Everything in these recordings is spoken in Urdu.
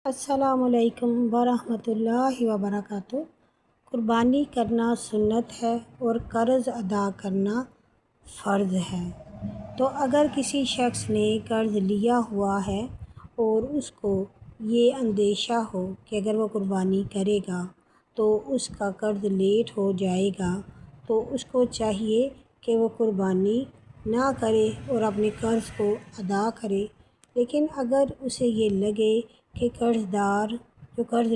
السلام علیکم ورحمۃ اللہ وبرکاتہ۔ قربانی کرنا سنت ہے اور قرض ادا کرنا فرض ہے۔ تو اگر کسی شخص نے قرض لیا ہوا ہے اور اس کو یہ اندیشہ ہو کہ اگر وہ قربانی کرے گا تو اس کا قرض لیٹ ہو جائے گا، تو اس کو چاہیے کہ وہ قربانی نہ کرے اور اپنے قرض کو ادا کرے۔ لیکن اگر اسے یہ لگے کہ قرض دار جو قرض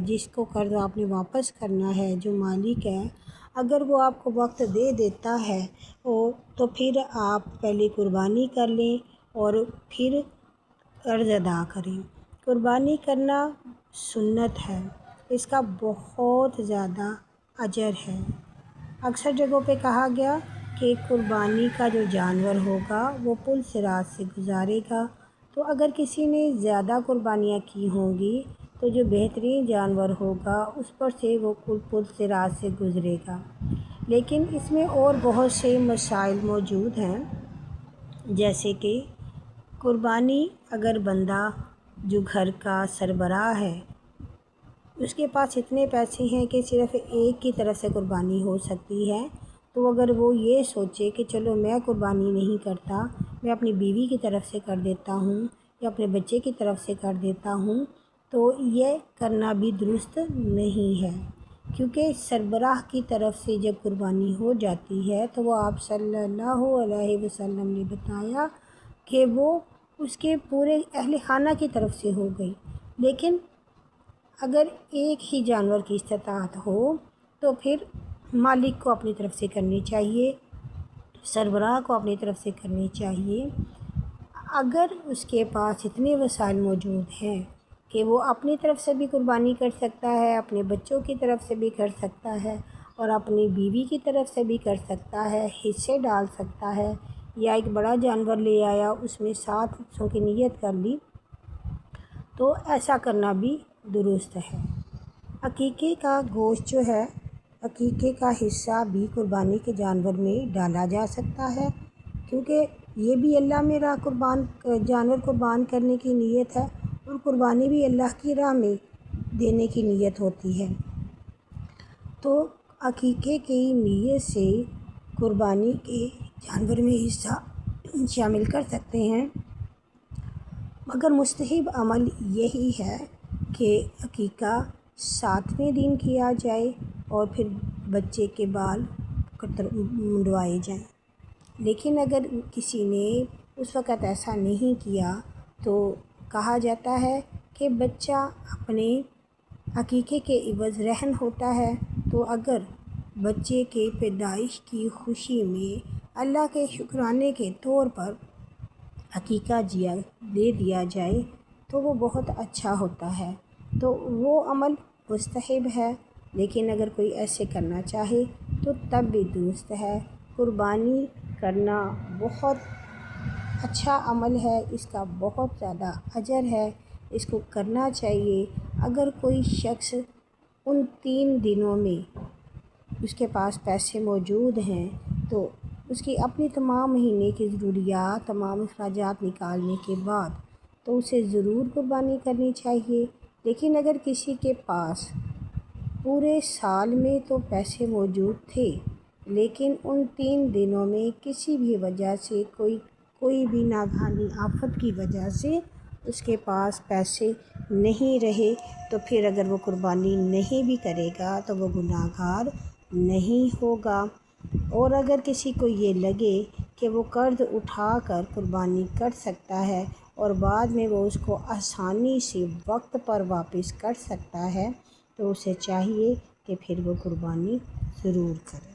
جس کو قرض آپ نے واپس کرنا ہے، جو مالک ہے، اگر وہ آپ کو وقت دے دیتا ہے تو پھر آپ پہلے قربانی کر لیں اور پھر قرض ادا کریں۔ قربانی کرنا سنت ہے، اس کا بہت زیادہ اجر ہے۔ اکثر جگہوں پہ کہا گیا کہ قربانی کا جو جانور ہوگا وہ پل صراط سے گزارے گا۔ تو اگر کسی نے زیادہ قربانیاں کی ہوں گی تو جو بہترین جانور ہوگا اس پر سے وہ پل صراط سے گزرے گا۔ لیکن اس میں اور بہت سے مسائل موجود ہیں، جیسے کہ قربانی اگر بندہ جو گھر کا سربراہ ہے اس کے پاس اتنے پیسے ہیں کہ صرف ایک کی طرف سے قربانی ہو سکتی ہے، تو اگر وہ یہ سوچے کہ چلو میں قربانی نہیں کرتا، میں اپنی بیوی کی طرف سے کر دیتا ہوں یا اپنے بچے کی طرف سے کر دیتا ہوں، تو یہ کرنا بھی درست نہیں ہے، کیونکہ سربراہ کی طرف سے جب قربانی ہو جاتی ہے تو وہ آپ صلی اللہ علیہ وسلم نے بتایا کہ وہ اس کے پورے اہل خانہ کی طرف سے ہو گئی۔ لیکن اگر ایک ہی جانور کی استطاعت ہو تو پھر مالک کو اپنی طرف سے کرنی چاہیے، سربراہ کو اپنی طرف سے کرنی چاہیے۔ اگر اس کے پاس اتنے وسائل موجود ہیں کہ وہ اپنی طرف سے بھی قربانی کر سکتا ہے، اپنے بچوں کی طرف سے بھی کر سکتا ہے اور اپنی بیوی کی طرف سے بھی کر سکتا ہے، حصے ڈال سکتا ہے، یا ایک بڑا جانور لے آیا اس میں 7 حصوں کی نیت کر لی، تو ایسا کرنا بھی درست ہے۔ عقیقے کا گوشت جو ہے، عقیقے کا حصہ بھی قربانی کے جانور میں ڈالا جا سکتا ہے، کیونکہ یہ بھی اللہ میں جانور قربان کرنے کی نیت ہے اور قربانی بھی اللہ کی راہ میں دینے کی نیت ہوتی ہے۔ تو عقیقے کی نیت سے قربانی کے جانور میں حصہ شامل کر سکتے ہیں، مگر مستحب عمل یہی ہے کہ عقیقہ 7ویں دن کیا جائے اور پھر بچے کے بال منڈوائے جائیں۔ لیکن اگر کسی نے اس وقت ایسا نہیں کیا تو کہا جاتا ہے کہ بچہ اپنے عقیقے کے عوض رہن ہوتا ہے، تو اگر بچے کے پیدائش کی خوشی میں اللہ کے شکرانے کے طور پر عقیقہ دے دیا جائے تو وہ بہت اچھا ہوتا ہے، تو وہ عمل مستحب ہے۔ لیکن اگر کوئی ایسے کرنا چاہے تو تب بھی درست ہے۔ قربانی کرنا بہت اچھا عمل ہے، اس کا بہت زیادہ اجر ہے، اس کو کرنا چاہیے۔ اگر کوئی شخص ان 3 دنوں میں اس کے پاس پیسے موجود ہیں تو اس کی اپنی تمام مہینے کی ضروریات، تمام اخراجات نکالنے کے بعد تو اسے ضرور قربانی کرنی چاہیے۔ لیکن اگر کسی کے پاس پورے سال میں تو پیسے موجود تھے لیکن ان 3 دنوں میں کسی بھی وجہ سے کوئی بھی ناگہانی آفت کی وجہ سے اس کے پاس پیسے نہیں رہے، تو پھر اگر وہ قربانی نہیں بھی کرے گا تو وہ گناہ گار نہیں ہوگا۔ اور اگر کسی کو یہ لگے کہ وہ قرض اٹھا کر قربانی کر سکتا ہے اور بعد میں وہ اس کو آسانی سے وقت پر واپس کر سکتا ہے، تو اسے چاہیے کہ پھر وہ قربانی ضرور کرے۔